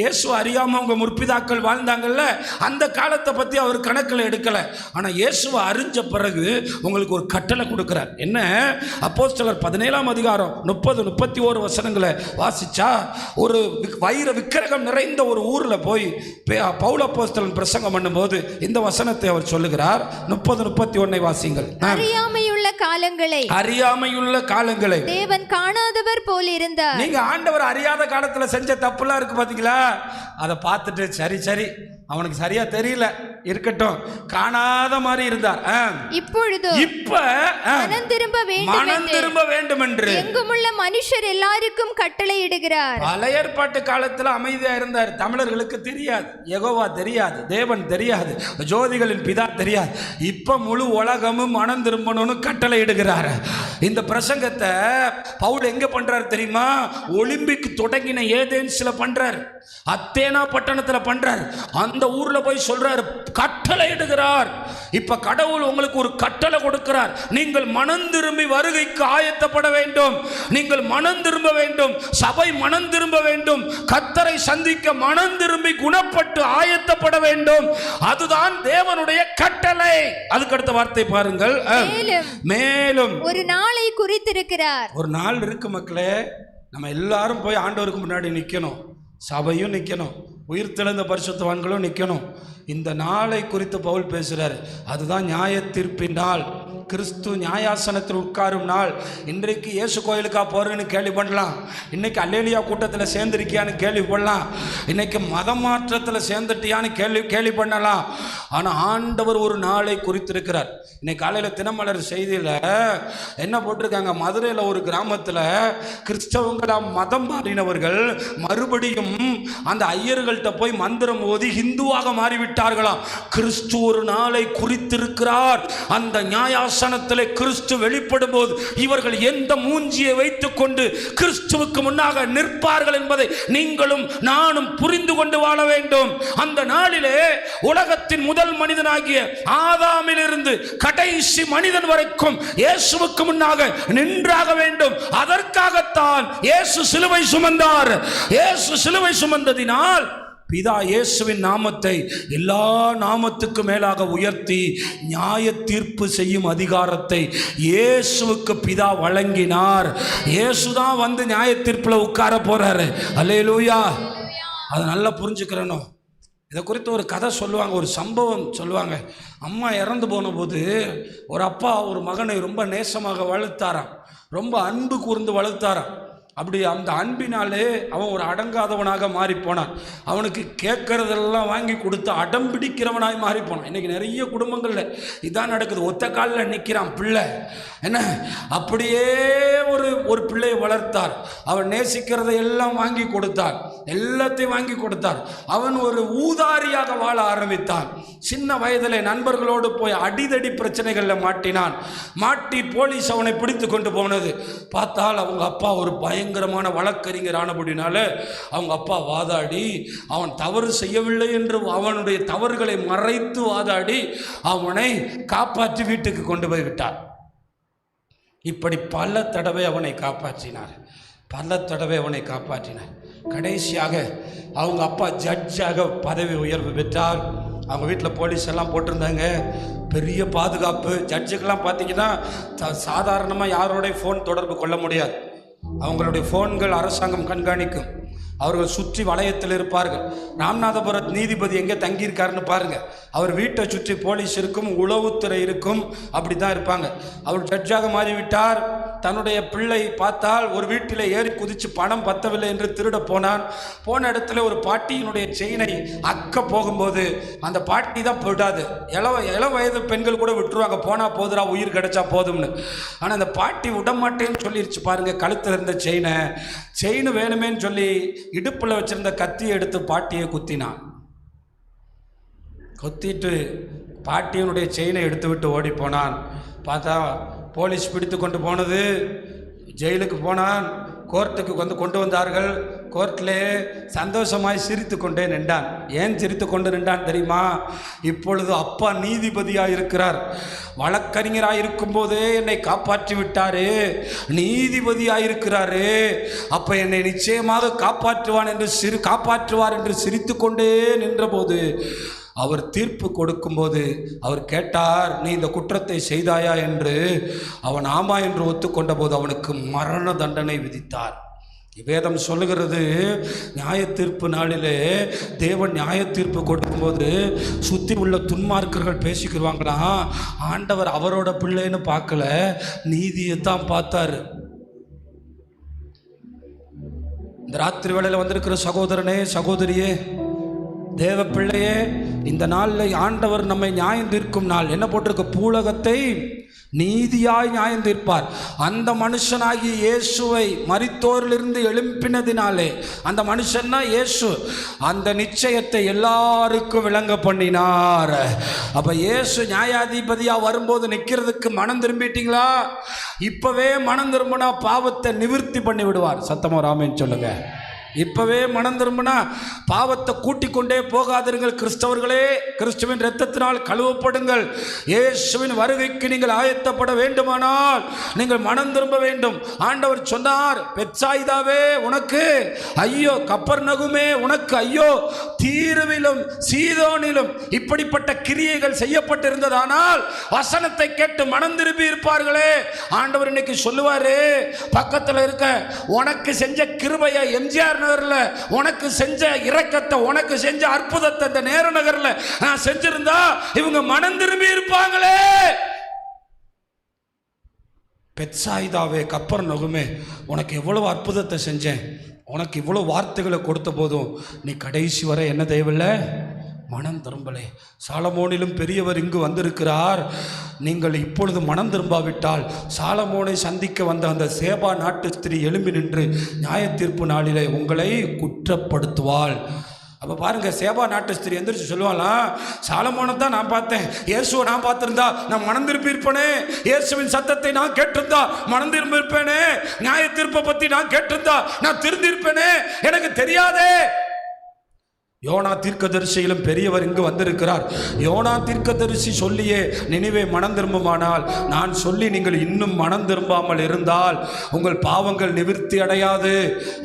இயேசு அறியாம அவங்க முற்பிதாக்கள் வாழ்ந்தாங்கல்ல, அந்த காலத்தை பத்தி அவர் கணக்கில் எடுக்கல. ஆனா இயேசுவை அறிஞ்ச பிறகு உங்களுக்கு ஒரு கட்டளை கொடுக்கிறார். என்ன? அப்போஸ்தலர் 17ஆம் அதிகாரம் 30-31 வசனங்களை வாசிச்சா, ஒரு வைர விக்கிரகம் நிறைந்த ஒரு ஊர்ல போய் பவுல் அப்போஸ்தலன் பிரசங்கம் பண்ணும்போது இந்த வசனத்தை அவர் சொல்லுகிறார். 30-31 வாசிங்கள். அறியாமையுள்ள காலங்களை தேவன் காணாதவர் போல் இருந்தார். நீங்க ஆண்டவர் அறியாத காலத்துல செஞ்ச தப்புலாம் இருக்கு பாத்தீங்களா, அதை பார்த்துட்டு சரி அவனுக்கு சரியா தெரியல, இருக்கட்டும், காணாத மாதிரி இருந்தார். இப்ப மனம் திரும்ப வேண்டும் என்று எங்குமுள்ள மனுஷர் எல்லாருக்கும் கட்டளை இடுகிறார். பழைய ஏற்பாட்டு காலத்துல அமைதியா இருந்தார். தமிழர்களுக்கு தெரியாது, யெகோவா தெரியாது, தேவன் தெரியாது, ஜோதிகளின் பிதா தெரியாது. இப்ப முழு உலகமும் மனம் திரும்பணும்னு கட்டளை இடுகிறார். இந்த பிரசங்கத்தை பவுல் எங்க பண்றாரு தெரியுமா? ஒலிம்பிக் தொடங்கின ஏதேன்ஸ்ல பண்றார், அத்தேனா பட்டணத்துல பண்றார். அந்த ஊர்ல போய் சொல்றாரு, கட்டளை இடுகிறார். இப்ப கடவுள் உங்களுக்கு ஒரு கட்டளை கொடுக்கிறார். நீங்கள் மனம் திரும்பி வருகைக்கு ஆயத்தப்பட வேண்டும். நீங்கள் மனம் திரும்ப வேண்டும். சபை மனம் திரும்ப வேண்டும். கர்த்தரை சந்திக்க மனம் திரும்பி குணப்பட்டு ஆயத்தப்பட வேண்டும். அதுதான் தேவனுடைய கட்டளை. அதுக்கு அடுத்த வார்த்தை பாருங்கள். மேலும் ஒரு நாளை குறித்திருக்கிறார். ஒரு நாள் இருக்கு மக்களே, நம்ம எல்லாரும் போய் ஆண்டவருக்கு முன்னாடி நிக்கணும். சபையும் நிக்கணும், உயிர்த்தெழுந்த பரிசுத்தவான்களும் நிக்கணும். இந்த நாளை குறித்து பவுல் பேசுறாரு. அதுதான் நியாய தீர்ப்பின் நாள், கிறிஸ்து நியாயாசனத்தில் உட்காரும் நாள். இன்றைக்கு இயேசு கோயிலுக்கா போறேன்னு கேள்வி பண்ணலாம், இன்னைக்கு அல்லேலியா கூட்டத்தில் சேர்ந்திருக்கியான்னு கேள்வி பண்ணலாம், இன்னைக்கு மதம் மாற்றத்தில் சேர்ந்துட்டியான்னு கேள்வி பண்ணலாம். ஆனால் ஆண்டவர் ஒரு நாளை குறித்திருக்கிறார். இன்னைக்கு காலையில் தினமலர் செய்தியில் என்ன போட்டிருக்காங்க? மதுரையில் ஒரு கிராமத்தில் கிறிஸ்தவங்களாம் மதம் மாறினவர்கள் மறுபடியும் அந்த ஐயர்கள்ட்ட போய் மந்திரம் ஓதி ஹிந்துவாக மாறிவிட்டார்களாம். கிறிஸ்து ஒரு நாளை குறித்திருக்கிறார். அந்த நியாயாசனத்திலே கிறிஸ்து வெளிப்படும் போது இவர்கள் எந்த மூஞ்சியை வைத்துக் கொண்டு கிறிஸ்துவுக்கு முன்னாக நிற்பார்கள் என்பதை நீங்களும் நானும் புரிந்து கொண்டு வாழ வேண்டும். அந்த நாளிலே உலகத்தின் முதல் மனிதனாகிய ஆதாமிலிருந்து கடைசி மனிதன் வரைக்கும் இயேசுவுக்கு முன்னாக நின்றாக வேண்டும். அதற்காகத்தான் இயேசு சிலுவை சுமந்தார். இயேசு சிலுவை சுமந்ததினால் பிதா இயேசுவின் நாமத்தை எல்லா நாமத்துக்கு மேலாக உயர்த்தி நியாய தீர்ப்பு செய்யும் அதிகாரத்தை இயேசுவுக்கு பிதா வழங்கினார். இயேசுதான் வந்து நியாய தீர்ப்புல உட்கார போறாரு. அல்லேலூயா. அதை நல்லா புரிஞ்சுக்கிறணும். இதை குறித்து ஒரு கதை சொல்லுவாங்க, ஒரு சம்பவம் சொல்லுவாங்க. அம்மா இறந்து போன போது ஒரு அப்பா ஒரு மகனை ரொம்ப நேசமாக வளர்த்தாராம், ரொம்ப அன்பு கூர்ந்து வளர்த்தாராம். அப்படி அந்த அன்பினாலே அவன் ஒரு அடங்காதவனாக மாறி போனான். அவனுக்கு கேட்கறதெல்லாம் வாங்கி கொடுத்து அடம் பிடிக்கிறவனாய் மாறி போனான். இன்னைக்கு நிறைய குடும்பங்கள்ல இதான் நடக்குது. ஒத்த காலில் நிற்கிறான் பிள்ளை, என்ன அப்படியே ஒரு பிள்ளையை வளர்த்தார். அவன் நேசிக்கிறதை எல்லாம் வாங்கி கொடுத்தார், எல்லாத்தையும் வாங்கி கொடுத்தார். அவன் ஒரு ஊதாரியாக வாழ ஆரம்பித்தான். சின்ன வயதிலே நண்பர்களோடு போய் அடிதடி பிரச்சனைகளில் மாட்டினான். மாட்டி போலீஸ் அவனை பிடித்து கொண்டு போனது. பார்த்தால் அவங்க அப்பா ஒரு பயங்கரமான வழக்கறிஞர் ஆனபடினால அவங்க அப்பா வாதாடி அவன் தவறு செய்யவில்லை என்று அவனுடைய தவறுகளை மறைத்து வாதாடி அவனை காப்பாற்றி வீட்டுக்கு கொண்டு போய் விட்டார். இப்படி பல தடவை அவனை காப்பாற்றினார். கடைசியாக அவங்க அப்பா ஜட்ஜாக பதவி உயர்வு பெற்றார். அவங்க வீட்டில் போலீஸ் எல்லாம் போட்டிருந்தாங்க, பெரிய பாதுகாப்பு. ஜட்ஜுக்கெல்லாம் பார்த்தீங்கன்னா சாதாரணமாக யாரோடைய ஃபோன் தொடர்பு கொள்ள முடியாது. அவங்களுடைய ஃபோன்கள் அரசாங்கம் கண்காணிக்கும். அவர்கள் சுற்றி வளையத்தில் இருப்பார்கள். ராமநாதபுரம் நீதிபதி எங்கே தங்கியிருக்காருன்னு பாருங்க. அவர் வீட்டை சுற்றி போலீஸ் இருக்கும், உளவுத்துறை இருக்கும், அப்படி தான் இருப்பாங்க. அவர் ஜட்ஜாக மாறிவிட்டார். தன்னுடைய பிள்ளை பார்த்தால் ஒரு வீட்டில் ஏறி குதித்து பணம் பத்தவில்லை என்று திருட போனான். போன இடத்துல ஒரு பாட்டியினுடைய செயினை அக்க போகும்போது அந்த பாட்டி தான் விடாது. இள வயது பெண்கள் கூட விட்டுருவாங்க, போனால் போதுரா உயிர் கிடைச்சா போதும்னு. ஆனால் அந்த பாட்டி விடமாட்டேன்னு சொல்லிருச்சு பாருங்க. கழுத்தில் இருந்த செயின் வேணுமேன்னு சொல்லி இடுப்பில் வச்சிருந்த கத்தியை எடுத்து பாட்டியை குத்திட்டு பாட்டியனுடைய செயினை எடுத்து விட்டு ஓடி போனான். பார்த்தா போலீஸ் பிடித்து கொண்டு போனது. ஜெயிலுக்கு போனான். கோர்ட்டுக்கு கொண்டு வந்தார்கள். கோர்ட்டிலே சந்தோஷமாய் சிரித்து கொண்டே நின்றான். ஏன் சிரித்து கொண்டு நின்றான் தெரியுமா? இப்பொழுது அப்பா நீதிபதியாக இருக்கிறார். வழக்கறிஞராக இருக்கும்போதே என்னை காப்பாற்றி விட்டாரு, நீதிபதியாக இருக்கிறாரு, அப்போ என்னை நிச்சயமாக காப்பாற்றுவார் என்று சிரித்து கொண்டே நின்றபோது அவர் தீர்ப்பு கொடுக்கும்போது அவர் கேட்டார், நீ இந்த குற்றத்தை செய்தாயா என்று. அவன் ஆமா என்று ஒத்துக்கொண்ட போது அவனுக்கு மரண தண்டனை விதித்தார். வேதம் சொல்லுகிறது, நியாய தீர்ப்பு நாளிலே தேவன் நியாய தீர்ப்பு கொடுக்கும்போது சுற்றி உள்ள துன்மார்க்கர்கள் பேசிக்கிடுவாங்களாம், ஆண்டவர் அவரோட பிள்ளைன்னு பார்க்கல, நீதியை தான் பார்த்தாரு. இந்த ராத்திரி வேளையில் வந்திருக்கிற சகோதரனே, சகோதரியே, தேவ பிள்ளையே, இந்த நாளில் ஆண்டவர் நம்மை நியாயம் தீர்க்கும் நாள். என்ன போட்டிருக்க? பூலகத்தை நீதியாய் நியாயம் தீர்ப்பார். அந்த மனுஷனாகி இயேசுவை மரித்தோரிலிருந்து எழுப்பினதினாலே, அந்த மனுஷன்னா இயேசு, அந்த நிச்சயத்தை எல்லாருக்கும் விளங்க பண்ணினார். அப்போ இயேசு நியாயாதிபதியாக வரும்போது நிற்கிறதுக்கு மனம் திரும்பிட்டீங்களா? இப்போவே மனம் திரும்பினா பாவத்தை நிவர்த்தி பண்ணி விடுவார். சத்தமா ராமேன்னு சொல்லுங்க. இப்பவே மனம் திரும்பினா பாவத்தை கூட்டிக் கொண்டே போகாதீர்கள். கிறிஸ்தவர்களே, கிறிஸ்துவின் இரத்தத்தினால் கழுவப்படுங்கள். இயேசுவின் வருகைக்கு நீங்கள் ஆயத்தப்பட வேண்டுமானால் நீங்கள் மனம் திரும்ப வேண்டும். ஆண்டவர் சொன்னார், பெத்சாயிதாவே உனக்கு ஐயோ, கப்பர்நகுமே உனக்கு ஐயோ, தீருவிலும் சீதோனிலும் இப்படிப்பட்ட கிரியைகள் செய்யப்பட்டிருந்ததானால் வசனத்தை கேட்டு மனம் திரும்பி இருப்பார்களே. ஆண்டவர் இன்னைக்கு சொல்லுவாரு, பக்கத்தில் இருக்க உனக்கு செஞ்ச கிருபையை எம்ஜிஆர் நகர்ல உனக்கு செஞ்ச இரக்கத்தை, உனக்கு செஞ்ச அற்புதத்தை இந்த நேரு நகர்ல நான் செஞ்சிருந்தா இவங்க மனம் திரும்பி இருப்பாங்களே. பெத்சாயிதாவே, கப்பர்நகுமே, உனக்கு எவ்வளவு அற்புதத்தை செஞ்சேன், உனக்கு இவ்வளவு வார்த்தைகளை கொடுத்த போதும் நீ கடைசி வரை என்ன தேவையில்லை, மனம் திரும்பலே. சாலமோனிலும் பெரியவர் இங்கு வந்திருக்கிறார். நீங்கள் இப்பொழுது மனம் திரும்பாவிட்டால் சாலமோனை சந்திக்க வந்த அந்த சேபா நாட்டு ஸ்திரீ எழும்பி நின்று நியாய தீர்ப்பு நாளிலே உங்களை குற்றப்படுத்துவாள். அப்போ பாருங்க, சேபா நாட்டு ஸ்திரீ எந்திரிச்சு சொல்லுவாளாம், சாலமோனை தான் நான் பார்த்தேன், இயேசுவை நான் பார்த்திருந்தா நான் மனம் திரும்பி இருப்பேனே, இயேசுவின் சத்தத்தை நான் கேட்டிருந்தா மனம் திரும்பி இருப்பேனே, நியாய தீர்ப்பை பற்றி நான் கேட்டிருந்தா நான் திருந்திருப்பேனே, எனக்கு தெரியாதே. யோனா தீர்க்கதரிசியிலும் பெரியவர் இங்கு வந்திருக்கிறார். யோனா தீர்க்கதரிசி சொல்லியே நினைவே மனம் திரும்புமானால், நான் சொல்லி நீங்கள் இன்னும் மனம் திரும்பாமல் இருந்தால் உங்கள் பாவங்கள் நிவிர்த்தி அடையாது.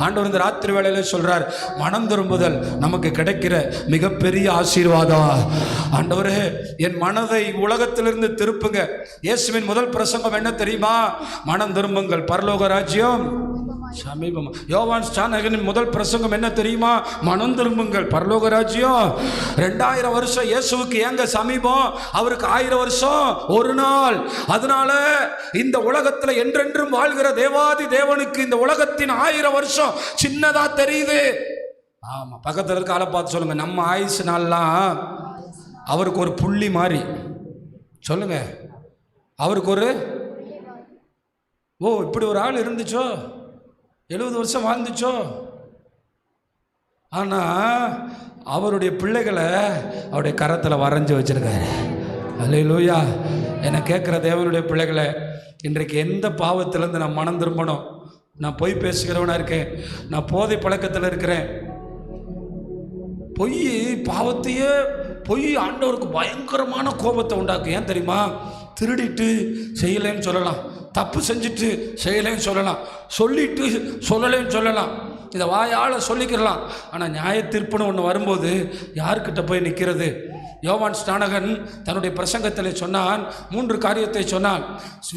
ஆண்டவர் இந்த ராத்திரி வேளையில சொல்றார், மனம் திரும்புதல் நமக்கு கிடைக்கிற மிகப்பெரிய ஆசீர்வாதம். ஆண்டவரே, என் மனதை உலகத்திலிருந்து திருப்புங்க. இயேசுவின் முதல் பிரசங்கம் என்ன தெரியுமா? மனம் திரும்புங்கள், பரலோக ராஜ்யம் சமீபம். யோவான் ஸ்நானகனின் முதல் பிரசங்கம் என்ன தெரியுமா? மனம் திரும்புங்கள், பரலோக ராஜ்யம். 2000 வருஷம் இயேசுவுக்கு ஏங்க சமீபம்? அவருக்கு 1000 வருஷம் ஒரு நாள். அதனால இந்த உலகத்தில் என்றென்றும் வாழ்கிற தேவாதி தேவனுக்கு இந்த உலகத்தின் 1000 வருஷம் சின்னதா தெரியுது. ஆமா, பக்கத்தில் இருக்க ஆளை பார்த்து சொல்லுங்க, நம்ம ஆயுசு நாள்லாம் அவருக்கு ஒரு புள்ளி மாதிரி. சொல்லுங்க, அவருக்கு ஒரு இப்படி ஒரு ஆள் இருந்துச்சோ, 70 வருஷம் வாழ்ந்துச்சோ. ஆனால் அவருடைய பிள்ளைகளை அவருடைய கரத்தில் வரைஞ்சி வச்சிருக்காரு. அல்லேலூயா. என்னை கேட்குற தேவனுடைய பிள்ளைகளை, இன்றைக்கு எந்த பாவத்திலேருந்து நான் மனம் திரும்பணும்? நான் பொய் பேசுகிறவனாக இருக்கேன், நான் போதை பழக்கத்தில் இருக்கிறேன். பொய் பாவத்தையே, பொய் ஆண்டவருக்கு பயங்கரமான கோபத்தை உண்டாக்கும். ஏன் தெரியுமா? திருடிட்டு செய்யலைன்னு சொல்லலாம், தப்பு செஞ்சுட்டு செய்யலைன்னு சொல்லலாம், சொல்லிட்டு சொல்லலைன்னு சொல்லலாம், இதை வாயால் சொல்லிக்கிறலாம். ஆனால் நியாய தீர்ப்புன்னு ஒன்று வரும்போது யார்கிட்ட போய் நிற்கிறது? யோவான் ஸ்நானகன் தன்னுடைய பிரசங்கத்தில் சொன்னான், 3 காரியத்தை சொன்னான்.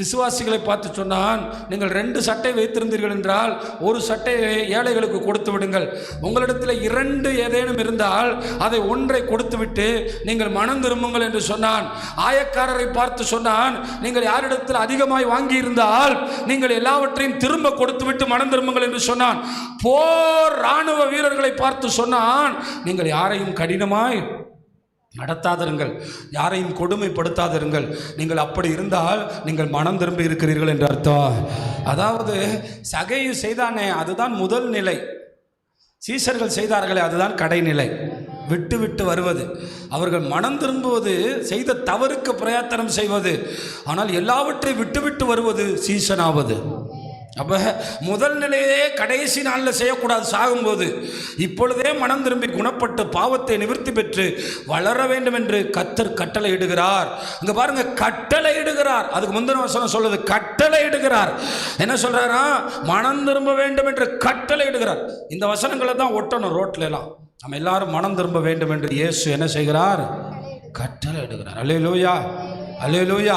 விசுவாசிகளை பார்த்து சொன்னான், நீங்கள் 2 சட்டை வைத்திருந்தீர்கள் என்றால் 1 சட்டையை ஏழைகளுக்கு கொடுத்து விடுங்கள். உங்களிடத்தில் 2 ஏதேனும் இருந்தால் அதை 1 கொடுத்து விட்டு நீங்கள் மனம் திரும்புங்கள் என்று சொன்னான். ஆயக்காரரை பார்த்து சொன்னான், நீங்கள் யாரிடத்தில் அதிகமாய் வாங்கி இருந்தால் நீங்கள் எல்லாவற்றையும் திரும்ப கொடுத்து விட்டு மனம் திரும்புங்கள் என்று சொன்னான். போர் இராணுவ வீரர்களை பார்த்து சொன்னான், நீங்கள் யாரையும் கடினமாய் நடத்தாதிருங்கள், யாரையும் கொடுமைப்படுத்தாதிருங்கள். நீங்கள் அப்படி இருந்தால் நீங்கள் மனம் திரும்பி இருக்கிறீர்கள் என்று அர்த்தம். அதாவது சகையு செய்தானே, அதுதான் முதல் நிலை. சீசர்கள் செய்தார்களே, அதுதான் கடைநிலை. விட்டு விட்டு வருவது, அவர்கள் மனம் திரும்புவது, செய்த தவறுக்கு பிரயத்தனம் செய்வது. ஆனால் எல்லாவற்றையும் விட்டு விட்டு வருவது சீசனாவது. அப்போ முதல் நிலையே கடைசி நாளில் செய்யக்கூடாது, சாகும்போது. இப்பொழுதே மனம் திரும்பி குணப்பட்டு பாவத்தை நிவர்த்தி பெற்று வளர வேண்டும் என்று கர்த்தர் கட்டளை இடுகிறார். இங்கே பாருங்க, கட்டளை இடுகிறார். அதுக்கு முந்தின வசனம் சொல்லுது கட்டளை இடுகிறார். என்ன சொல்றாரா? மனம் திரும்ப வேண்டும் என்று கட்டளை இடுகிறார். இந்த வசனங்களை தான் ஒட்டணும் ரோட்ல எல்லாம். நம்ம எல்லாரும் மனம் திரும்ப வேண்டும் என்று இயேசு என்ன செய்கிறார்? கட்டளை இடுகிறார். அல்லேலூயா, அல்லேலூயா.